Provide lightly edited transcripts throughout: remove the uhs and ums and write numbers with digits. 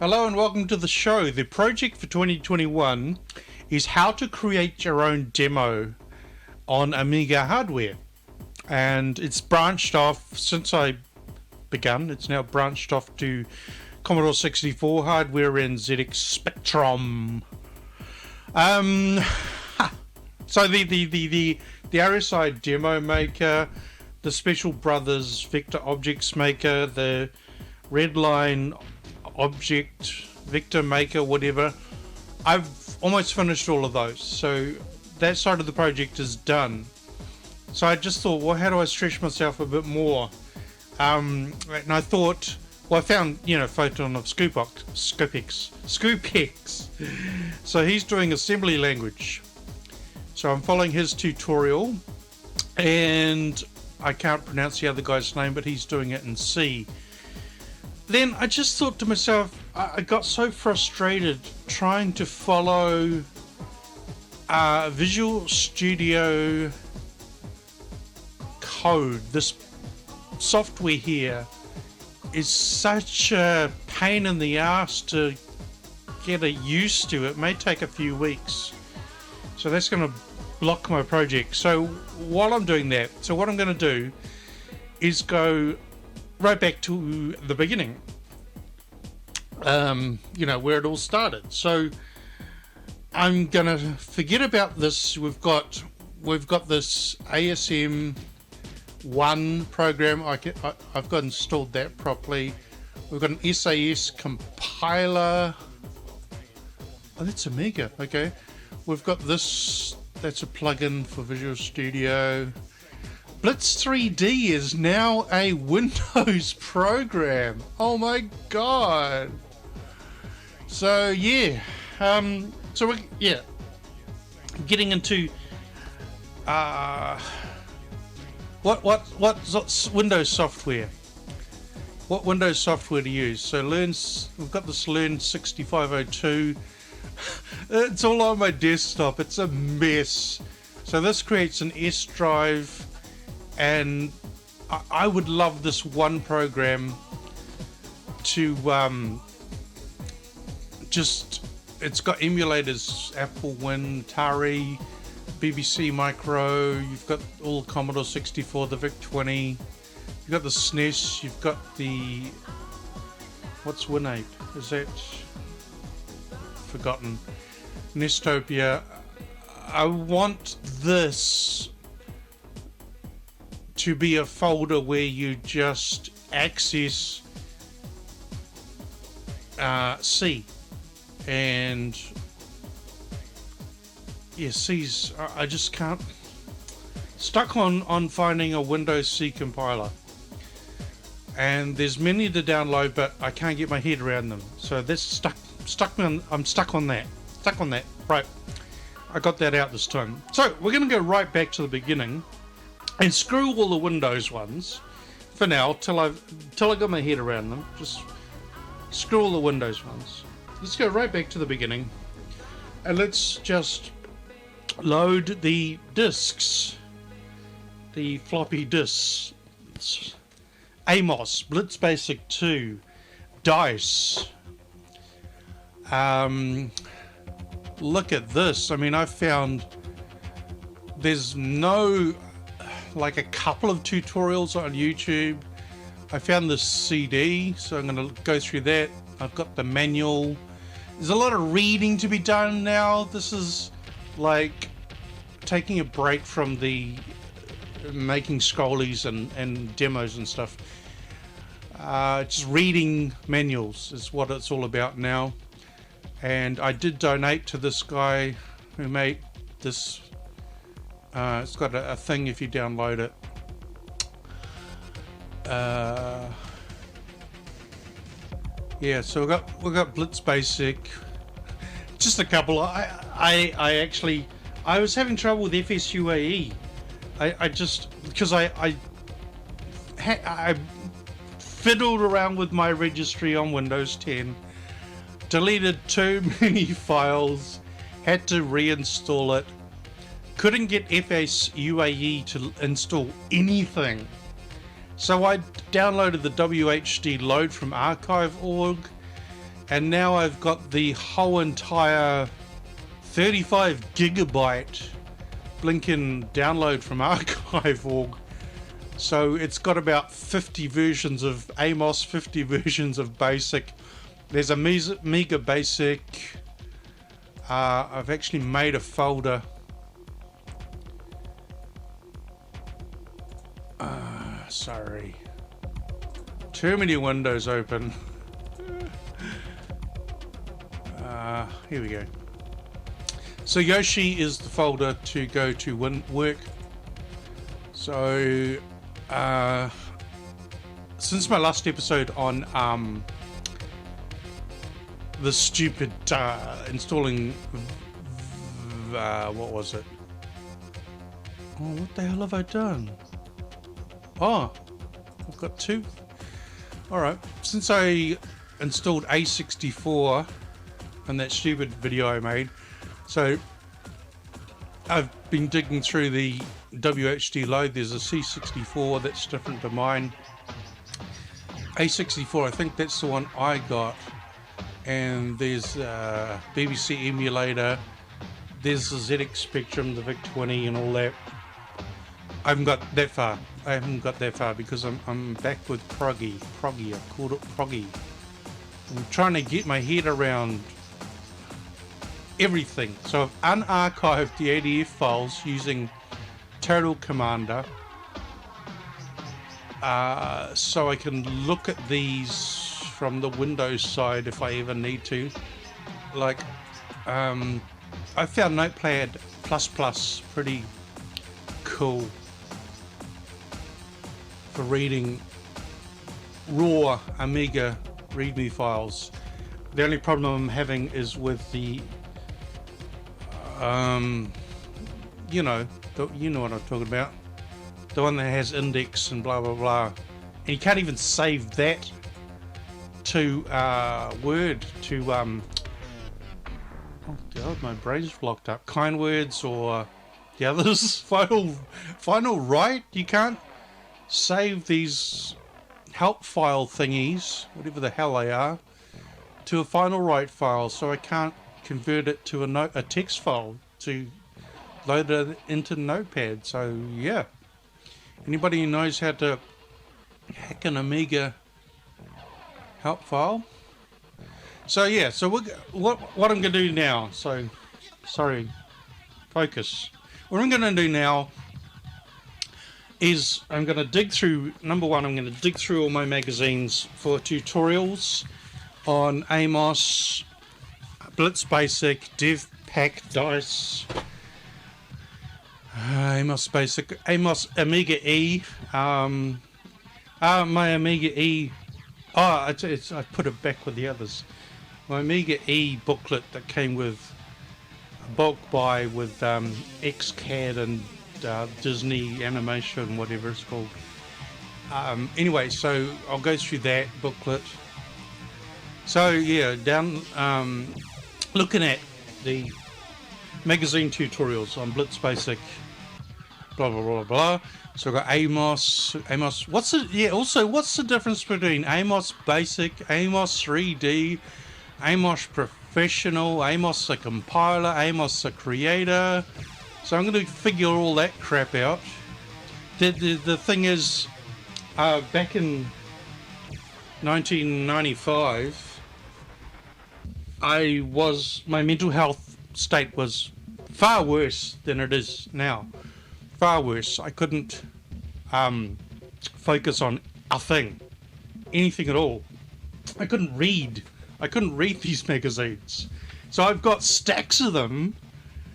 Hello and welcome to the show. The project for 2021 is how to create your own demo on Amiga hardware. And it's branched off since I begun. It's now branched off to Commodore 64 hardware and ZX Spectrum. So the RSI demo maker, the Special Brothers vector objects maker, the Redline object vector maker, whatever, I've almost finished all of those, so that side of the project is done. So I just thought, well, how do I stretch myself a bit more? And I thought, well, I found, Photon of Scoopex. So he's doing assembly language, so I'm following his tutorial, and I can't pronounce the other guy's name, but he's doing it in C. Then I just thought to myself, I got so frustrated trying to follow Visual Studio code. This software here is such a pain in the ass to get used to. It may take a few weeks. So that's going to block my project. So while I'm doing that, what I'm going to do is go right back to the beginning, where it all started. So I'm gonna forget about this. We've got this ASM1 program. I've got installed that properly. We've got an SAS compiler. Oh, that's Amiga. Okay. We've got this. That's a plugin for Visual Studio. Blitz 3D is now a Windows program. Oh my god. So yeah. We're getting into what's Windows software. What Windows software to use? So we've got this Learn 6502. It's all on my desktop. It's a mess. So this creates an S drive. And I would love this one program to it's got emulators, Apple Win, Atari, BBC Micro, you've got all Commodore 64, the VIC-20, you've got the SNES, you've got the, what's WinApe? Is that forgotten? Nestopia. I want this to be a folder where you just access C, and C's, I just can't, stuck on finding a Windows C compiler, and there's many to download, but I can't get my head around them. So that's I'm stuck on that. Right, I got that out this time. So we're going to go right back to the beginning and screw all the Windows ones for now till I got my head around them. Just screw all the Windows ones. Let's go right back to the beginning, and let's just load the disks, the floppy disks. Amos, Blitz Basic 2, DICE. Look at this. I mean, I found there's like a couple of tutorials on YouTube. I found this CD, so I'm going to go through that. I've got the manual. There's a lot of reading to be done now. This is like taking a break from the making scrollies and demos and stuff. Just reading manuals is what it's all about now. And I did donate to this guy who made this. It's got a thing if you download it. So we got Blitz Basic. Just a couple. I was having trouble with FSUAE. Because I fiddled around with my registry on Windows 10, deleted too many files, had to reinstall it, couldn't get FSUAE to install anything. So I downloaded the WHD load from archive.org, and now I've got the whole entire 35 gigabyte blinking download from archive.org. So it's got about 50 versions of Amos, 50 versions of Basic. There's Amiga Basic. I've actually made a folder. Sorry. Too many windows open. Here we go. So Yoshi is the folder to go to work. So since my last episode on the stupid installing what was it? Oh, what the hell have I done? Oh, I've got two. Alright, since I installed A64 in that stupid video I made, so I've been digging through the WHD load. There's a C64 that's different to mine. A64, I think that's the one I got. And there's BBC emulator. There's the ZX Spectrum, the VIC-20 and all that. I haven't got that far. I haven't got that far because I'm back with Proggy. I've called it Proggy. I'm trying to get my head around everything. So I've unarchived the ADF files using Total Commander, so I can look at these from the Windows side if I ever need to. Like, I found Notepad++ pretty cool for reading raw Amiga README files. The only problem I'm having is with the you know what I'm talking about, the one that has index and blah blah blah, and you can't even save that to Word, to oh god, my brain's blocked up, KindWords or the others. Final Write, you can't save these help file thingies, whatever the hell they are, to a Final Write file, so I can't convert it to a text file to load it into Notepad. So yeah, anybody who knows how to hack an Amiga help file. So yeah, so what I'm going to do now, so sorry, focus. What I'm going to do now is I'm going to dig through, number one, I'm going to dig through all my magazines for tutorials on Amos, Blitz Basic, Devpak Dice, Amos Basic, Amos Amiga E, my Amiga E, I put it back with the others. My Amiga E booklet that came with a bulk buy with XCAD and Disney animation, whatever it's called. Anyway, so I'll go through that booklet. So yeah, down looking at the magazine tutorials on Blitz Basic, blah blah blah blah. So I've got Amos. What's the what's the difference between Amos Basic, Amos 3D, Amos Professional, Amos the compiler, Amos the creator? So I'm going to figure all that crap out. The thing is, back in 1995, my mental health state was far worse than it is now. Far worse. I couldn't focus on a thing, anything at all. I couldn't read these magazines. So I've got stacks of them.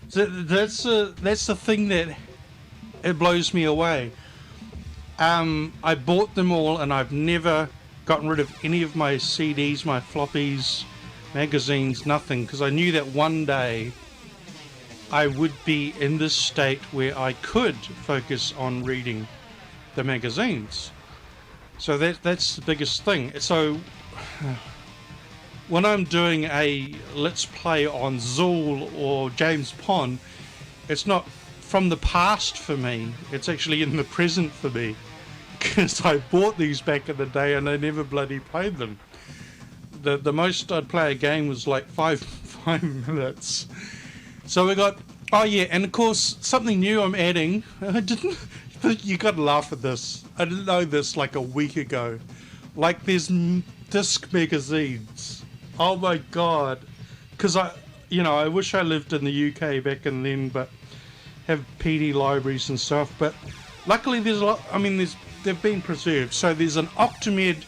So that's the thing that it blows me away. I bought them all, and I've never gotten rid of any of my CDs, my floppies, magazines, nothing, because I knew that one day I would be in this state where I could focus on reading the magazines. So that's the biggest thing. So when I'm doing a Let's Play on Zool or James Pond, it's not from the past for me, it's actually in the present for me, because I bought these back in the day and I never bloody played them. The most I'd play a game was like five minutes. So we got, oh yeah, and of course something new I'm adding. I didn't. You gotta laugh at this. I didn't know this like a week ago. Like there's disc magazines. Oh my god. Because I wish I lived in the UK back in then, but have PD libraries and stuff. But luckily there's a lot. I mean, they've been preserved. So there's an Octamed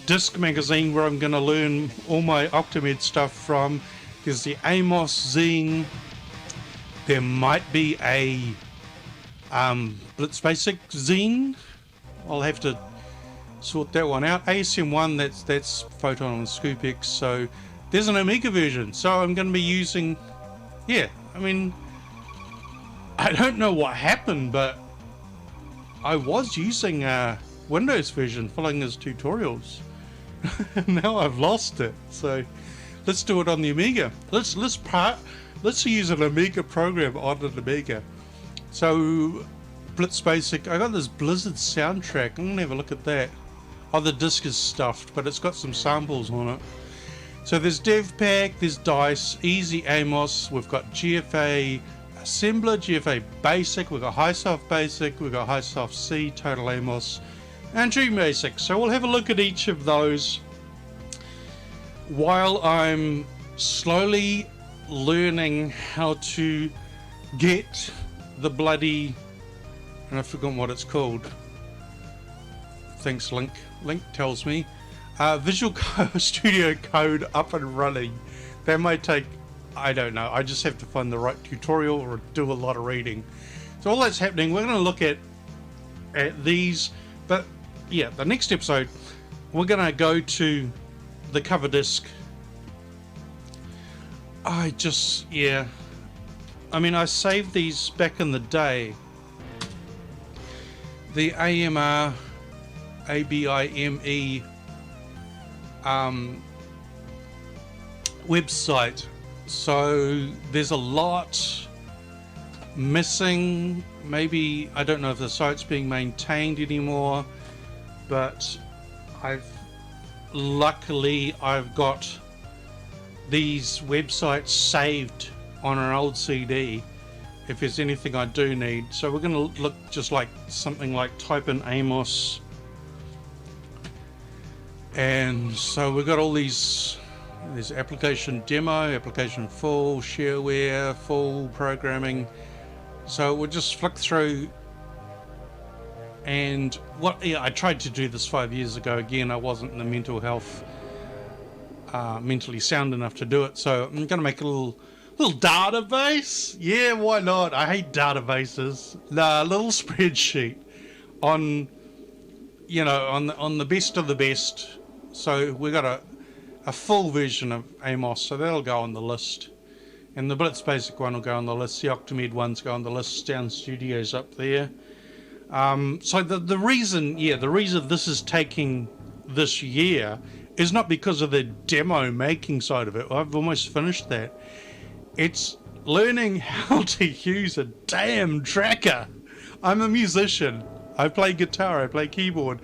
disc magazine where I'm going to learn all my Octamed stuff from. There's the Amos zine. There might be a Blitz Basic zine. I'll have to sort that one out. ASM1, that's Photon and ScoopX. So there's an Amiga version. So I'm going to be using, I mean, I don't know what happened, but I was using a Windows version following his tutorials. Now I've lost it. So let's do it on the Amiga. Let's use an Amiga program on an Amiga. So Blitz Basic, I got this Blizzard soundtrack. I'm gonna have a look at that. Oh, the disc is stuffed, but it's got some samples on it. So there's Devpak, there's Dice, Easy Amos, we've got GFA Assembler, GFA Basic, we've got HighSoft Basic, we've got HighSoft C, Total Amos, and Dream Basic. So we'll have a look at each of those while I'm slowly learning how to get the bloody, and I've forgotten what it's called. Thanks, Link. Link tells me. Visual Studio Code up and running. That might take, I don't know. I just have to find the right tutorial or do a lot of reading. So all that's happening. We're going to look at these. But yeah, the next episode, we're going to go to the Coverdisk. I mean, I saved these back in the day. The AMR ABIME website. So there's a lot missing. Maybe, I don't know if the site's being maintained anymore, but luckily I've got these websites saved on an old CD if there's anything I do need. So we're going to look just like something like type in Amos, and so we've got all these. There's application demo, application full, shareware, full programming. So we'll just flick through. And I tried to do this 5 years ago. Again, I wasn't in the mental health, mentally sound enough to do it. So I'm going to make a little database. Yeah, why not? I hate databases. A little spreadsheet on the best of the best. So we got a full version of Amos, so that'll go on the list, and the Blitz Basic one will go on the list. The Octamed ones go on the list. Sound Studios up there. So the reason this is taking this year is not because of the demo making side of it. I've almost finished that. It's learning how to use a damn tracker. I'm a musician. I play guitar. I play keyboard.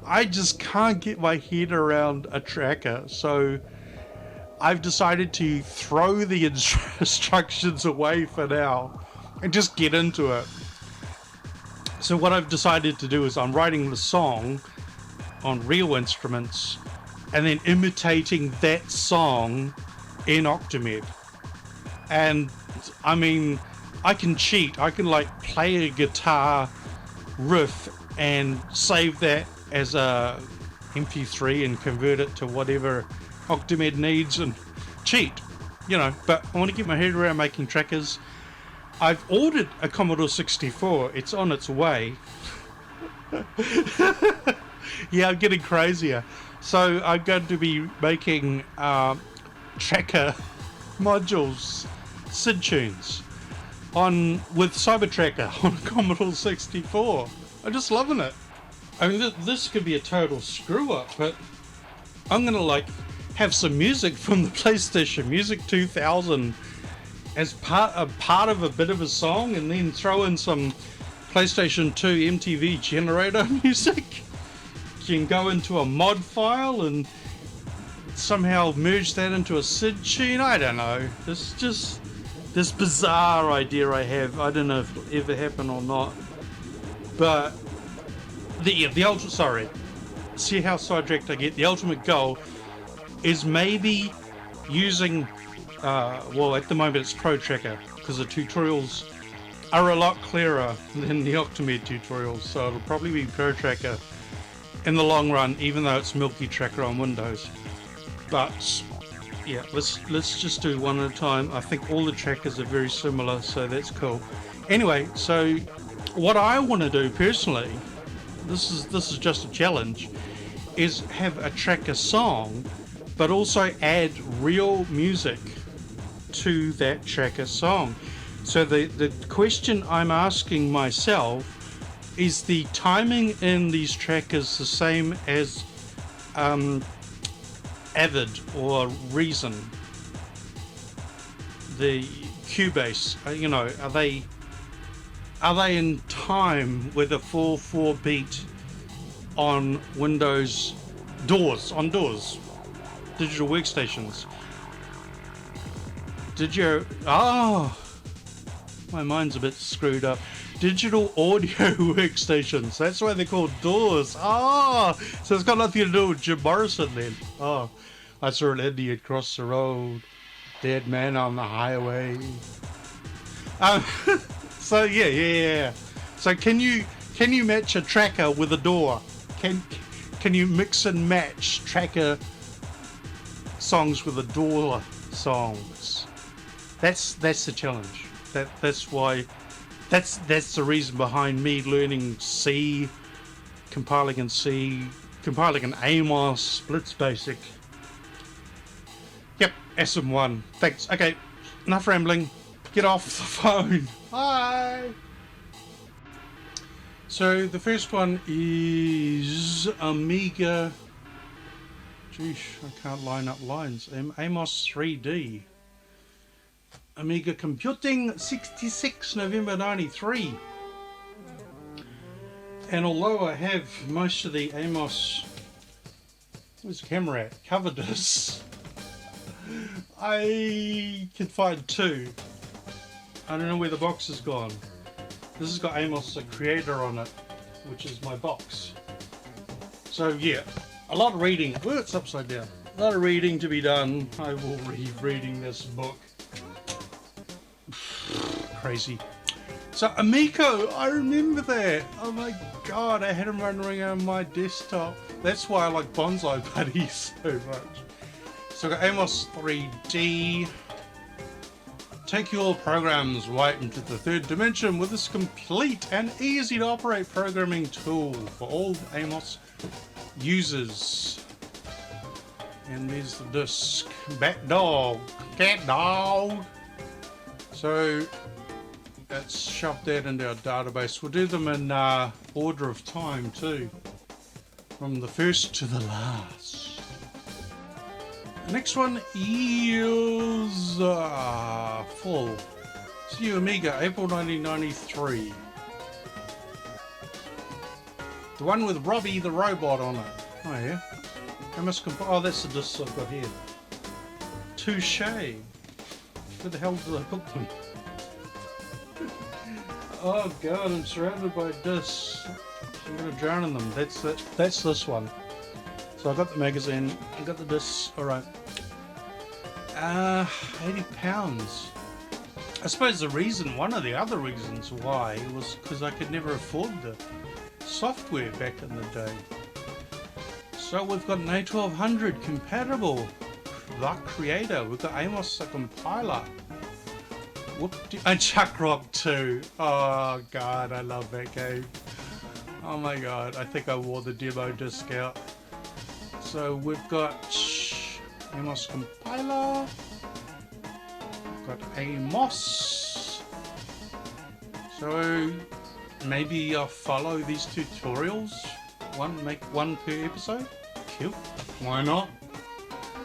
I just can't get my head around a tracker, so I've decided to throw the instructions away for now and just get into it. So what I've decided to do is I'm writing the song on real instruments and then imitating that song in Octamed. And I mean, I can cheat. I can like play a guitar riff and save that as a MP3 and convert it to whatever Octamed needs and cheat, but I want to get my head around making trackers. I've ordered a Commodore 64. It's on its way. Yeah, I'm getting crazier. So I'm going to be making tracker modules, SID tunes, with Cybertracker on a Commodore 64. I'm just loving it. I mean, this could be a total screw up, but I'm gonna have some music from the PlayStation Music 2000 as part of a bit of a song, and then throw in some PlayStation 2 MTV generator music. You can go into a mod file and somehow merge that into a SID tune. I don't know. It's just this bizarre idea I have. I don't know if it'll ever happen or not. But the ultimate, sorry, see how sidetracked I get. The ultimate goal is maybe using, well, at the moment it's Pro Tracker, because the tutorials are a lot clearer than the Octamed tutorials, so it'll probably be Pro Tracker in the long run, even though it's Milky Tracker on Windows. But yeah, let's just do one at a time. I think all the trackers are very similar, so that's cool. Anyway, so what I want to do personally, this is just a challenge, is have a tracker song, but also add real music to that tracker song. So the question I'm asking myself is, the timing in these trackers the same as Avid or Reason, the Cubase? You know, are they in time with a 4/4 beat on Windows DAWs, digital workstations? My mind's a bit screwed up. Digital audio workstations. That's why they're called DAWs. So it's got nothing to do with Jim Morrison then. I saw an Indian cross the road. Dead man on the highway. So yeah. So can you match a tracker with a DAW? Can you mix and match tracker songs with a DAW songs? That's the challenge. That's why. That's the reason behind me learning C, compiling in C, compiling in Amos, splits basic. Yep, SM1. Thanks. Okay, enough rambling. Get off the phone. Bye. So the first one is Amiga. Geesh, I can't line up lines. Amos 3D. Amiga Computing, 66 November 93. And although I have most of the Amos, where's the camera at? Coverdisks, I can find two. I don't know where the box has gone. This has got Amos the creator on it, which is my box. So yeah, a lot of reading. Oh, it's upside down. A lot of reading to be done. I will be reading this book. Crazy. So Amico, I remember that. Oh my god, I had him running around my desktop. That's why I like Bonsai Buddy so much. So I've got Amos 3D. Take your programs right into the third dimension with this complete and easy to operate programming tool for all Amos users. And there's the disk. Bat dog. Cat dog. So let's shove that into our database. We'll do them in order of time too, from the first to the last. The next one is full. See you Amiga, April 1993. The one with Robbie the robot on it. Oh yeah. I must oh, that's the discs I've got here. Touche. Where the hell did I put them? Oh god, I'm surrounded by discs. I'm gonna drown in them. That's this one. So I got the magazine, I got the discs. Alright. £80. I suppose one of the other reasons why was because I could never afford the software back in the day. So we've got an A1200 compatible. The creator. We've got Amos the compiler. And Chuck Rock 2. Oh god, I love that game. Oh my god, I think I wore the demo disc out. So we've got Amos compiler. We've got Amos. So maybe I'll follow these tutorials. Make one per episode. Cool. Why not?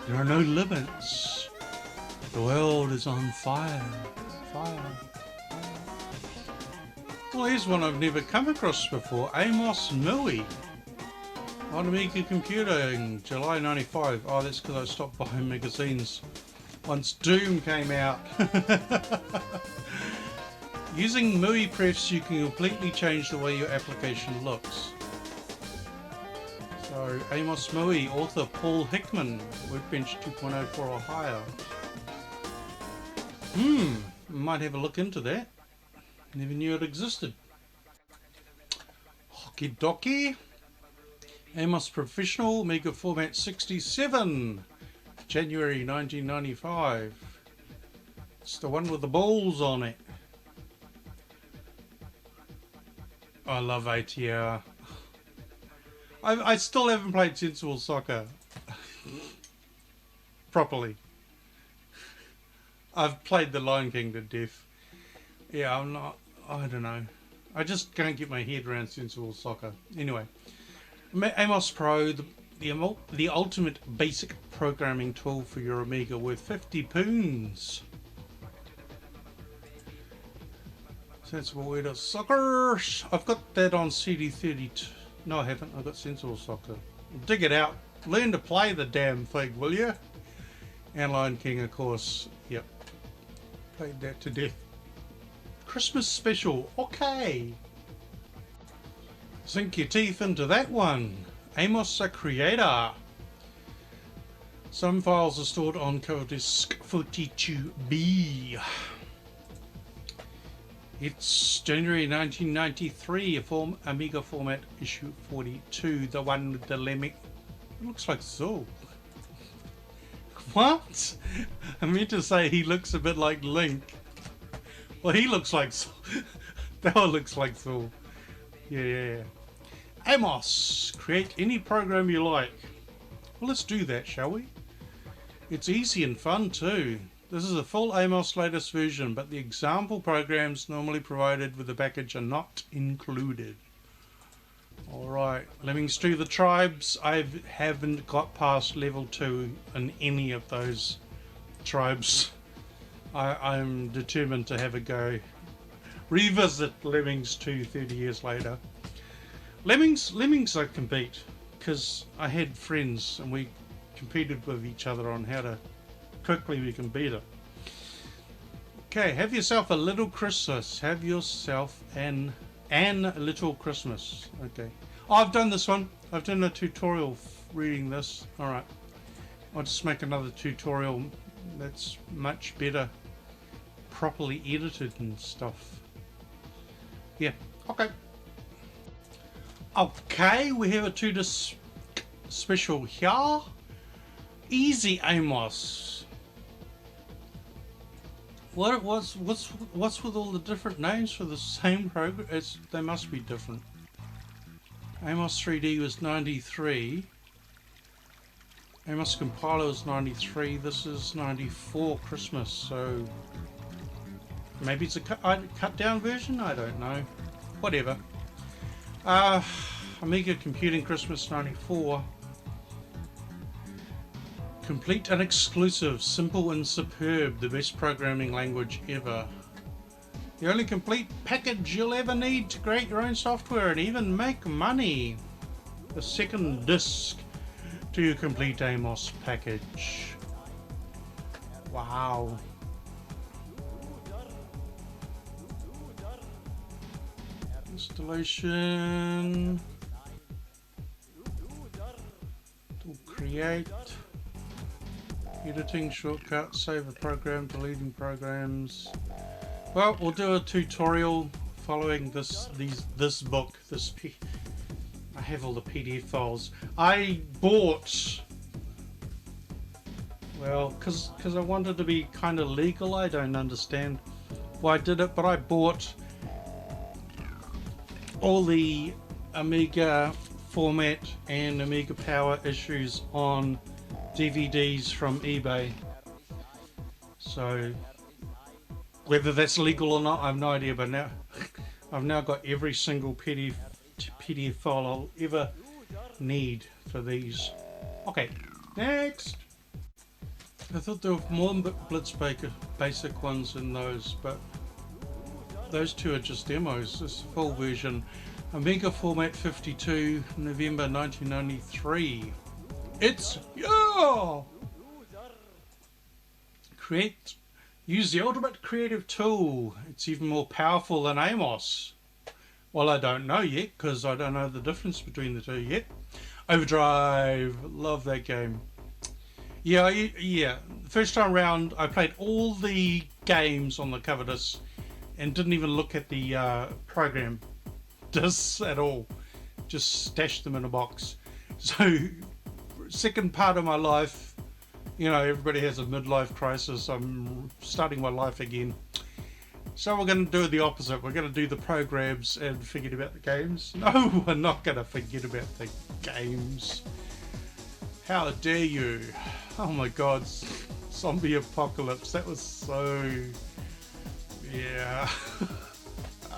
There are no limits. The world is on fire. Well, here's one I've never come across before. Amos MYOD. On Amiga Computing, July 95. Oh, that's because I stopped buying magazines once Doom came out. Using MYOD prefs, you can completely change the way your application looks. So, Amos MYOD, author Paul Hickman, Workbench 2.04 or higher. Might have a look into that. Never knew it existed. Okie dokie. Amos Professional, Amiga Format 67, January 1995. It's the one with the balls on it. I love ATR. I still haven't played Sensible Soccer properly. I've played The Lion King to death. Yeah, I don't know. I just can't get my head around Sensible Soccer. Anyway. Amos Pro, the ultimate basic programming tool for your Amiga, worth 50 pounds. Sensible Word of Soccer. I've got that on CD32. No, I haven't. I've got Sensible Soccer. Dig it out. Learn to play the damn thing, will you? And Lion King, of course. Yep. Played that to death. Christmas special. Okay. Sink your teeth into that one. Amos, a creator. Some files are stored on Coverdisks 42B. It's January 1993, Amiga format issue 42, the one with the lemming. It looks like Saul. What? I meant to say he looks a bit like Link. Well, he looks like Saul. That one looks like Saul. Yeah. Amos, create any program you like. Well, let's do that, shall we? It's easy and fun too. This is a full Amos latest version, but the example programs normally provided with the package are not included. Alright, Lemmings to the Tribes. I haven't got past level 2 in any of those tribes. I'm determined to have a go. Revisit Lemmings 2 30 years later. Lemmings I can beat, because I had friends and we competed with each other on how to quickly we can beat it. Okay, have yourself a little Christmas. Have yourself an little Christmas. Okay. Oh, I've done this one. I've done a tutorial reading this. Alright. I'll just make another tutorial that's much better, properly edited and stuff. Yeah, okay. Okay, we have a two-disc special here. Easy Amos. What's with all the different names for the same program? They must be different. Amos 3D was 93. Amos Compiler was 93. This is 94 Christmas, so maybe it's a cut down version? I don't know. Whatever. Amiga Computing Christmas 94. Complete and exclusive, simple and superb, the best programming language ever. The only complete package you'll ever need to create your own software and even make money. The second disc to your complete Amos package. Wow. Installation. To create. Editing, shortcuts, save a program, deleting programs. Well, we'll do a tutorial following this book. I have all the PDF files. I bought, well, because I wanted to be kind of legal. I don't understand why I did it, but I bought all the Amiga format and Amiga Power issues on DVDs from eBay. So whether that's legal or not, I have no idea, but now I've now got every single PDF file I'll ever need for these. Okay, next. I thought there were more Blitzbaker basic ones in those, but those two are just demos. This full version. Amiga format 52, November 1993. It's yeah. Use the ultimate creative tool. It's even more powerful than Amos. Well, I don't know yet because I don't know the difference between the two yet. Overdrive, love that game. Yeah. First time round, I played all the games on the Coverdisks and didn't even look at the program discs at all. Just stashed them in a box. So, second part of my life, you know, everybody has a midlife crisis. I'm starting my life again. So we're going to do the opposite. We're going to do the programs and forget about the games. No, we're not going to forget about the games. How dare you? Oh my god, zombie apocalypse. That was so... yeah.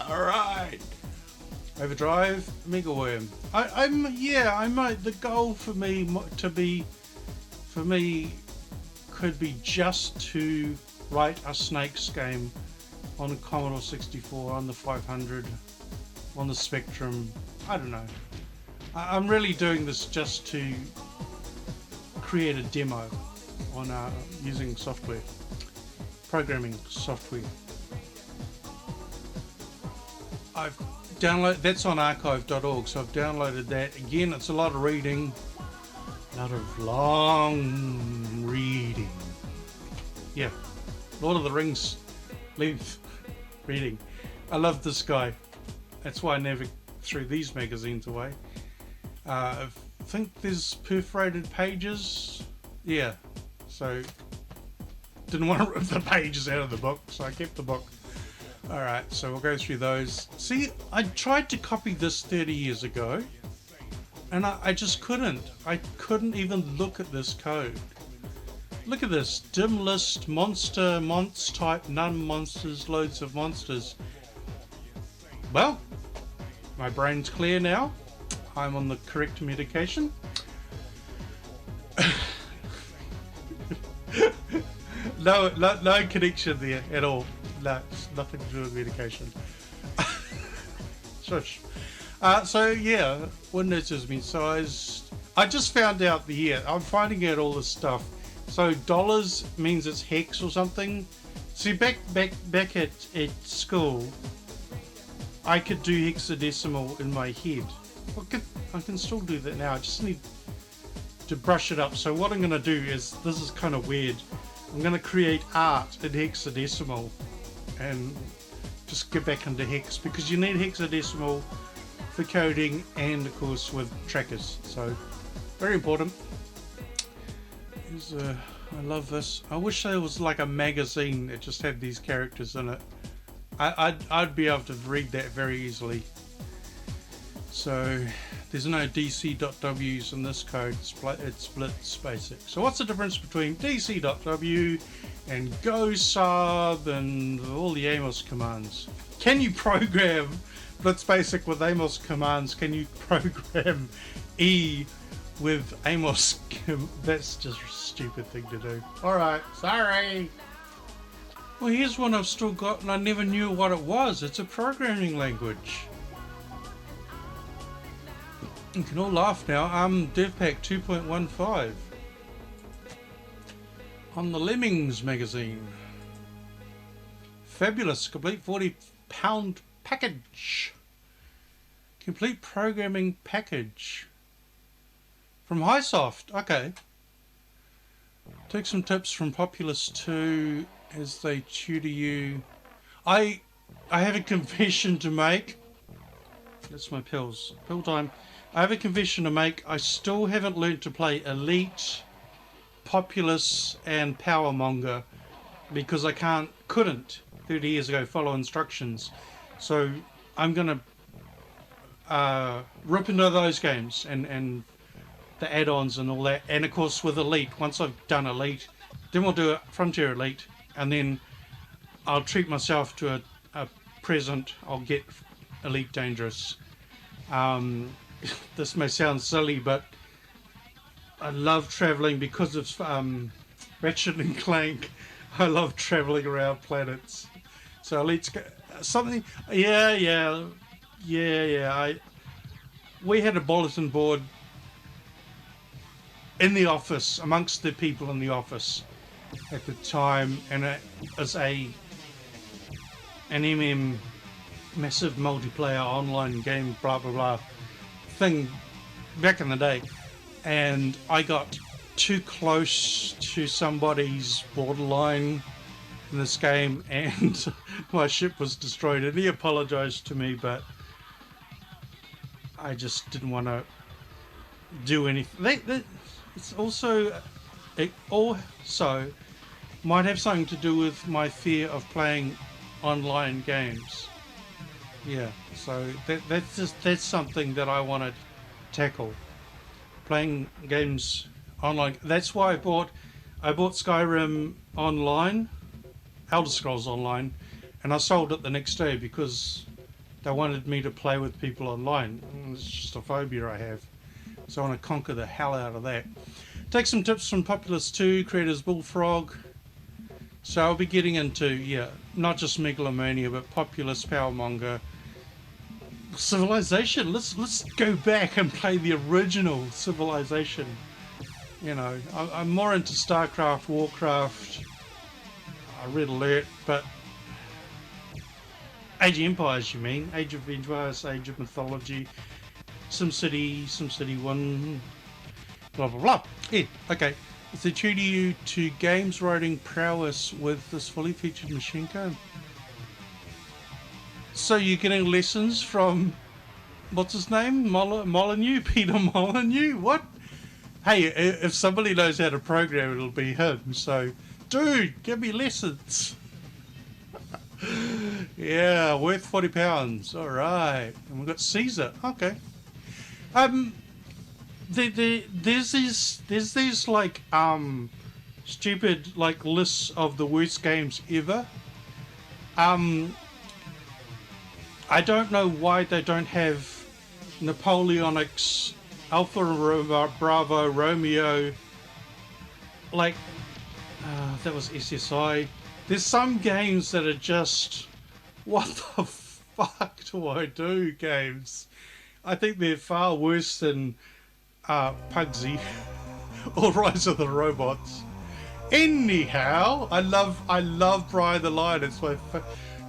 Alright. Overdrive, Mega Worm. I might, the goal for me could be just to write a Snakes game on a Commodore 64, on the 500, on the Spectrum. I don't know. I'm really doing this just to create a demo on using software, programming software. I've downloaded, that's on archive.org, so I've downloaded that. Again, it's a lot of reading, a lot of long reading. Yeah, Lord of the Rings length reading. I love this guy. That's why I never threw these magazines away. I think there's perforated pages. Yeah, so didn't want to rip the pages out of the book, so I kept the book. Alright, so we'll go through those. See, I tried to copy this 30 years ago, and I just couldn't. I couldn't even look at this code. Look at this. Dim list, monster, monst type, none monsters, loads of monsters. Well, my brain's clear now. I'm on the correct medication. No connection there at all. No, it's nothing to do with medication. Shush. So yeah, Windows has been sized. I just found out I'm finding out all this stuff. So dollars means it's hex or something. See, back at school, I could do hexadecimal in my head. I can still do that now. I just need to brush it up. So what I'm going to do is, this is kind of weird. I'm going to create art in hexadecimal and just get back into hex, because you need hexadecimal for coding and of course with trackers. So very important. I love this. I wish there was like a magazine that just had these characters in it. I'd be able to read that very easily. So there's no dc.w's in this code. It splits basic. So what's the difference between dc.w and go sub and all the Amos commands? Can you program Blitz Basic with Amos commands? Can you program E with Amos? That's just a stupid thing to do. Alright, sorry. Well, here's one I've still got and I never knew what it was. It's a programming language. You can all laugh now. Devpak 2.15 on the Lemmings magazine. Fabulous, complete 40-pound package. Complete programming package from HighSoft. Okay. Take some tips from Populous 2 as they tutor you. I have a confession to make. That's my pills. Pill time. I have a confession to make. I still haven't learned to play Elite, Populous and Powermonger because I couldn't 30 years ago follow instructions. So I'm gonna rip into those games and the add-ons and all that, and of course with Elite, once I've done Elite, then we'll do a Frontier Elite, and then I'll treat myself to a present. I'll get Elite Dangerous. This may sound silly, but I love traveling because of Ratchet and Clank. I love traveling around planets. So Elite's something, yeah, Yeah. We had a bulletin board in the office, amongst the people in the office at the time, and it was an massive multiplayer online game, blah blah blah thing back in the day, and I got too close to somebody's borderline in this game, and my ship was destroyed. And he apologized to me, but I just didn't want to do anything. It also might have something to do with my fear of playing online games. Yeah, so that's something that I want to tackle. Playing games online. That's why I bought Skyrim online, Elder Scrolls Online, and I sold it the next day because they wanted me to play with people online. It's just a phobia I have. So I want to conquer the hell out of that. Take some tips from Populous 2, creators Bullfrog. So I'll be getting into, not just Megalomania, but Populous, Powermonger, Civilization. Let's go back and play the original Civilization. You know, I'm more into StarCraft, Warcraft, Red Alert, but Age of Empires, you mean? Age of Empires, Age of Mythology, SimCity 1, blah blah blah. Yeah, okay. Is it true to you to games writing prowess with this fully featured machine code? So you're getting lessons from, what's his name? Molyneux? Peter Molyneux? What? Hey, if somebody knows how to program, it'll be him. So, dude, give me lessons. Yeah, worth £40. All right. And we've got Caesar. Okay. There's these like stupid like lists of the worst games ever. I don't know why they don't have Napoleonics, Alpha Bravo Romeo. Like that was SSI. There's some games that are just, what the fuck do I do games? I think they're far worse than Pugsy or Rise of the Robots. Anyhow, I love Brian the Lion. It's my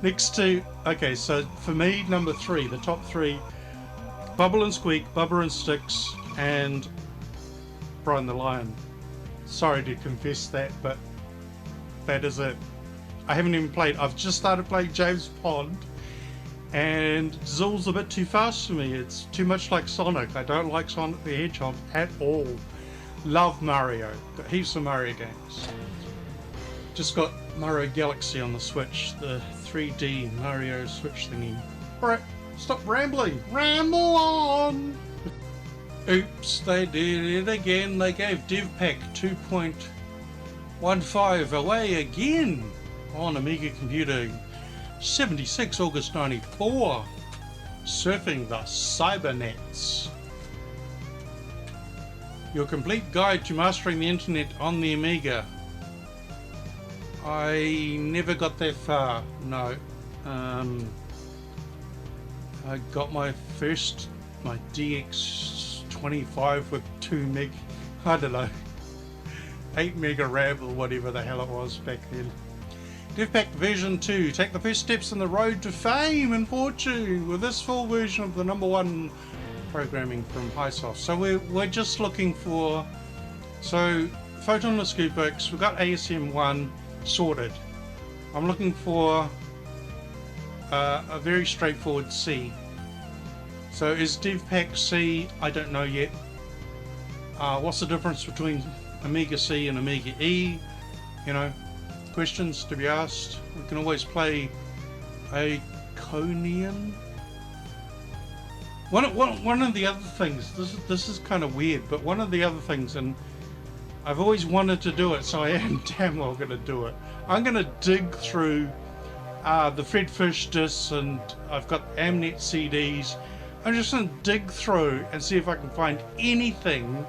next to, okay, so for me, number 3, the top 3, Bubble and Squeak, Bubba and Sticks, and Brian the Lion. Sorry to confess that, but that is it. I haven't even played, I've just started playing James Pond, and Zool's a bit too fast for me. It's too much like Sonic. I don't like Sonic the Hedgehog at all. Love Mario. Got heaps of Mario games. Just got Mario Galaxy on the Switch, the 3D Mario Switch thingy. Alright, stop rambling. Ramble on! Oops, they did it again. They gave Devpak 2.15 away again on Amiga Computing. 76 August 94. Surfing the cybernets. Your complete guide to mastering the internet on the Amiga. I never got that far, no. I got my DX25 with 2 meg, I don't know, 8 mega RAM or whatever the hell it was back then. Devpak version 2. Take the first steps on the road to fame and fortune with this full version of the #1 programming from HighSoft. So we're just looking for, so photonless Goopix, we've got ASM1 sorted. I'm looking for a very straightforward C. So is Devpak C? I don't know yet. What's the difference between Amiga C and Amiga E? You know, questions to be asked. We can always play a Conian. One of the other things, this is kind of weird, but one of the other things, and I've always wanted to do it, so I am damn well going to do it. I'm going to dig through the Fred Fish discs, and I've got Amnet CDs. I'm just going to dig through and see if I can find anything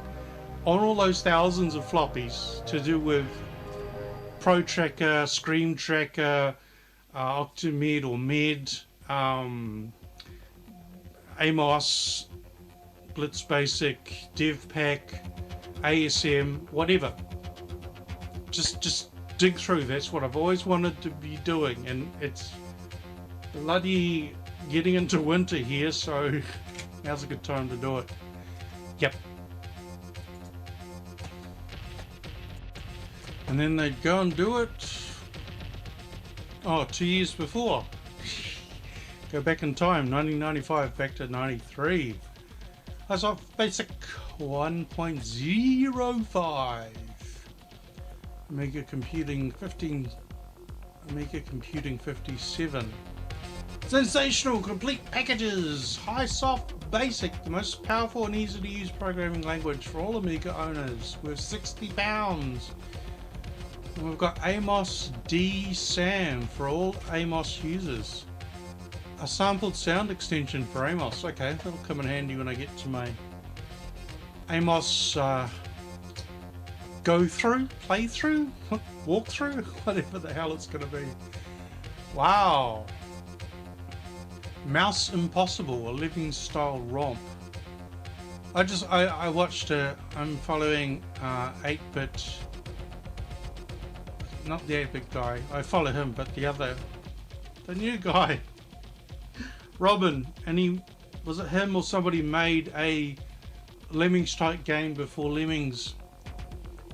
on all those thousands of floppies to do with Pro Tracker, Scream Tracker, Octamed or Med, Amos, Blitz Basic, Devpak, ASM, whatever. Just dig through. That's what I've always wanted to be doing, and it's bloody getting into winter here, so now's a good time to do it. Yep. And then they'd go and do it. Oh, 2 years before. Go back in time, 1995 back to 93. HighSoft Basic 1.05. Amiga Computing 15. Amiga Computing 57. Sensational complete packages. HighSoft Basic, the most powerful and easy to use programming language for all Amiga owners, worth £60. And we've got Amos D Sam for all Amos users. A sampled sound extension for Amos. Okay, that'll come in handy when I get to my Amos go through, play through, walk through, whatever the hell it's going to be. Wow. Mouse Impossible, a living style romp. I watched I'm following 8-bit, not the 8-bit guy, I follow him, but the new guy, Robin, and was it him or somebody made a Lemmings type game before Lemmings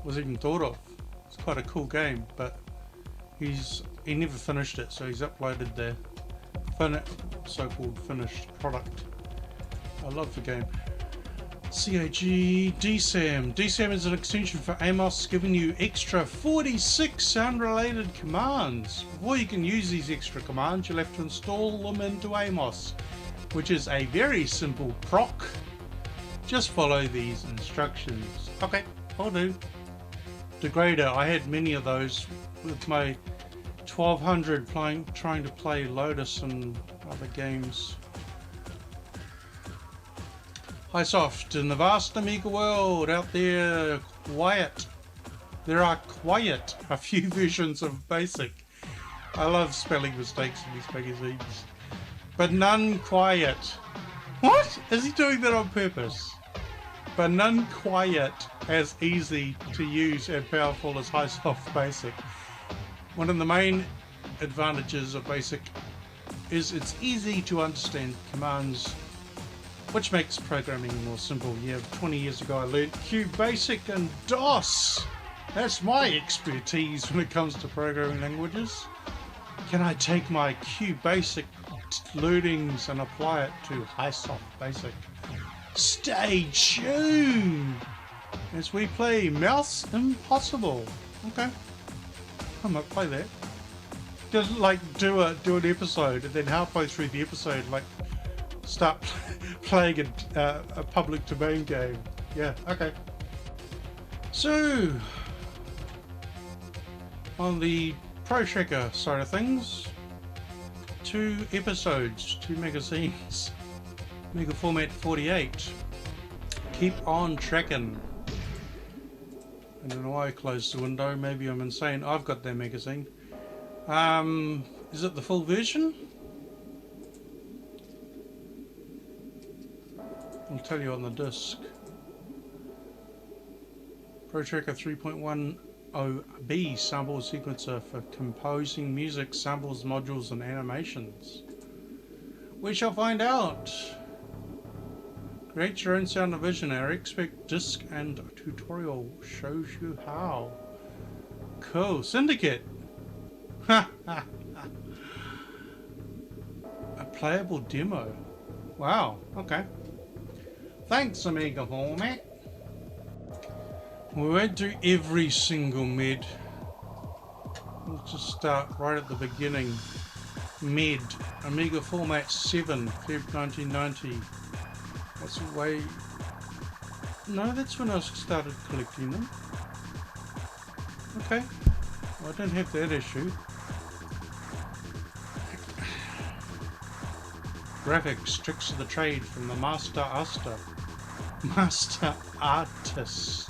was even thought of. It's quite a cool game, but he never finished it, so he's uploaded the so-called finished product. I love the game. CAG DSAM. DSAM is an extension for Amos, giving you extra 46 sound-related commands. Before you can use these extra commands, you'll have to install them into Amos, which is a very simple proc. Just follow these instructions. Okay, I'll do. Degrader. I had many of those with my 1200 trying to play Lotus and other games. HighSoft. In the vast Amiga world out there, there are quite a few versions of Basic. I love spelling mistakes in these magazines, but none quiet. What? Is he doing that on purpose? But none quite as easy to use and powerful as HighSoft Basic. One of the main advantages of Basic is it's easy to understand commands, which makes programming more simple. Yeah, 20 years ago I learned QBasic and DOS. That's my expertise when it comes to programming languages. Can I take my QBasic learnings and apply it to HighSoft Basic? Stay tuned as we play Mouse Impossible. Okay, I might play that. Just like do an episode, and then halfway through the episode, like start playing a public domain game. Yeah, okay. So on the Pro Tracker side of things, 2 episodes, 2 magazines. Amiga Format 48. Keep on tracking. I don't know why I closed the window. Maybe I'm insane. I've got that magazine. Is it the full version? I'll tell you on the disc. Pro Tracker 3.10B sample sequencer for composing music, samples, modules, and animations. We shall find out. Create your own sound and vision. Our expert disc and tutorial shows you how. Cool. Syndicate. A playable demo. Wow. Okay. Thanks, Amiga Format. We won't do every single med. We'll just start right at the beginning. Med. Amiga Format 7, Feb 1990. That's way... No, that's when I started collecting them. Okay. Well, I don't have that issue. Graphics, tricks of the trade from the Master Artist.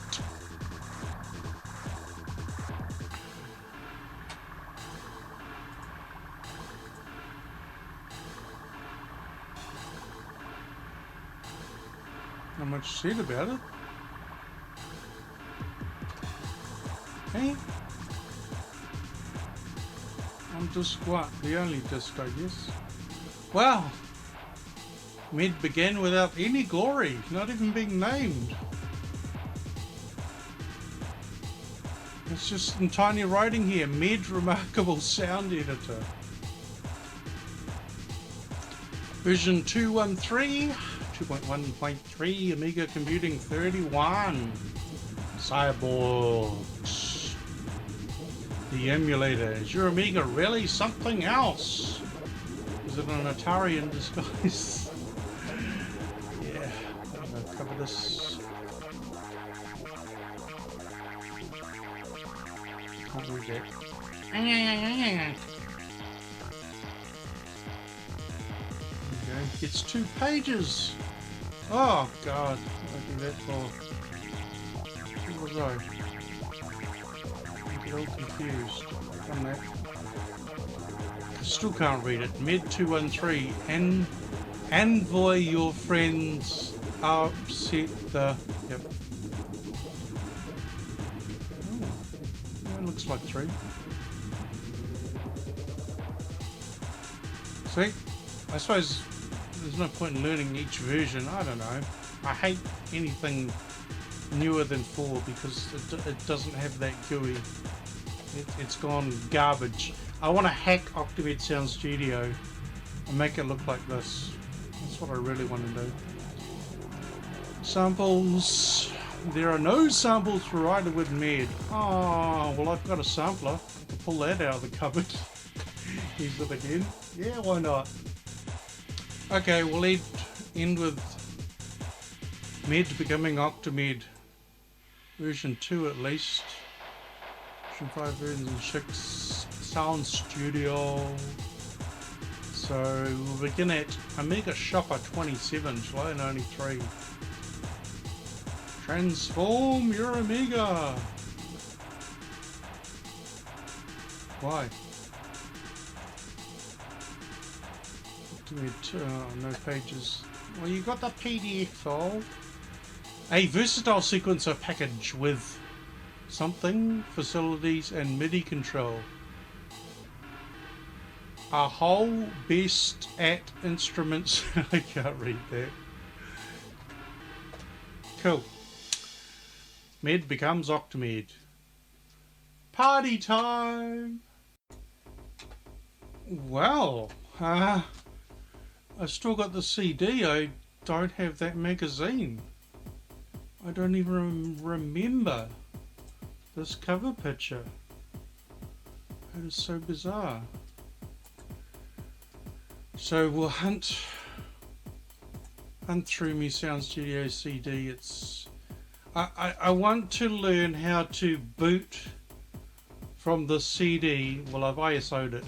Not much said about it. Hey? On disc what? The only disc, I guess. Wow! MYOD began without any glory, not even being named. It's just in tiny writing here, MYOD Remarkable Sound Editor. Version 2.13, 2.1.3, Amiga Computing 31. Cyborgs. The emulator. Is your Amiga really something else? Is it an Atari in disguise? Yeah, I'm gonna cover this. Can't read that. Okay, it's 2 pages. Oh God, what did I do that for? Where was I? I get all confused on that. Still can't read it. MYOD 213 and envoy your friends upset the. Yep. Oh, that looks like 3. See, I suppose there's no point in learning each version. I don't know. I hate anything newer than 4 because it doesn't have that GUI. It's gone garbage. I want to hack Octamed Sound Studio and make it look like this. That's what I really want to do. Samples. There are no samples provided with MYOD. Oh, well, I've got a sampler. I'll pull that out of the cupboard. Use it again. Yeah, why not? Okay, we'll end with MYOD becoming Octamed. Version 2 at least. Version 5, version 6. Sound Studio. So we'll begin at Amiga Shopper 27, July 93. Transform your Amiga. Why? No pages. Well, you got the PDF file. A versatile sequencer package with something, facilities, and MIDI control. A whole best at instruments. I can't read that. Cool. MYOD becomes Octamed. Party time! Well, I've still got the CD. I don't have that magazine. I don't even remember this cover picture. That is so bizarre. So we'll hunt through my Sound Studio CD. I want to learn how to boot from the CD. Well, I've ISO'd it.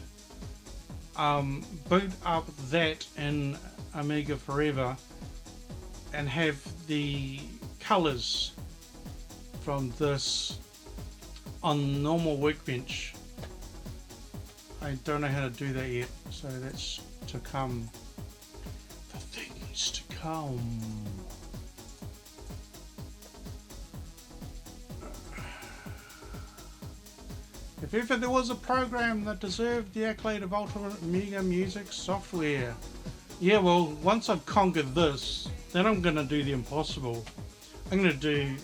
Boot up that in Amiga Forever and have the colors from this on normal Workbench. I don't know how to do that yet, so that's to come. The things to come. If ever there was a program that deserved the accolade of ultimate Amiga music software. Yeah, well, once I've conquered this, then I'm going to do the impossible. I'm going to do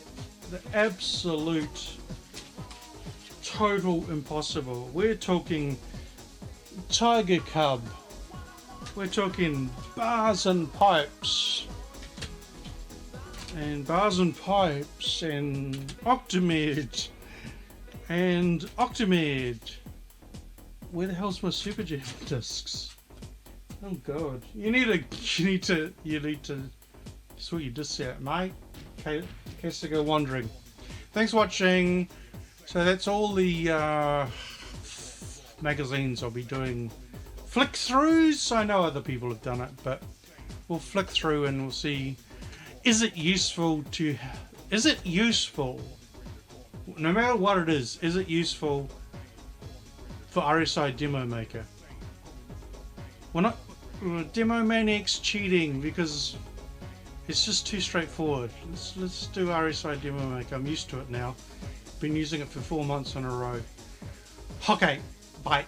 the absolute total impossible. We're talking Tiger Cub. We're talking bars and pipes. And bars and pipes and Octamed. And Octamed. Where the hell's my Super Jam discs? Oh God! You need to sort your discs out, mate. In case I go wandering. Thanks for watching. So that's all the magazines I'll be doing. Flick throughs. I know other people have done it, but we'll flick through and we'll see. Is it useful? No matter what it is it useful for RSI Demo Maker? We're not Demo Maniac's cheating because It's just too straightforward. Let's do RSI Demo Maker. I'm used to it now. Been using it for 4 months in a row. Okay, bye.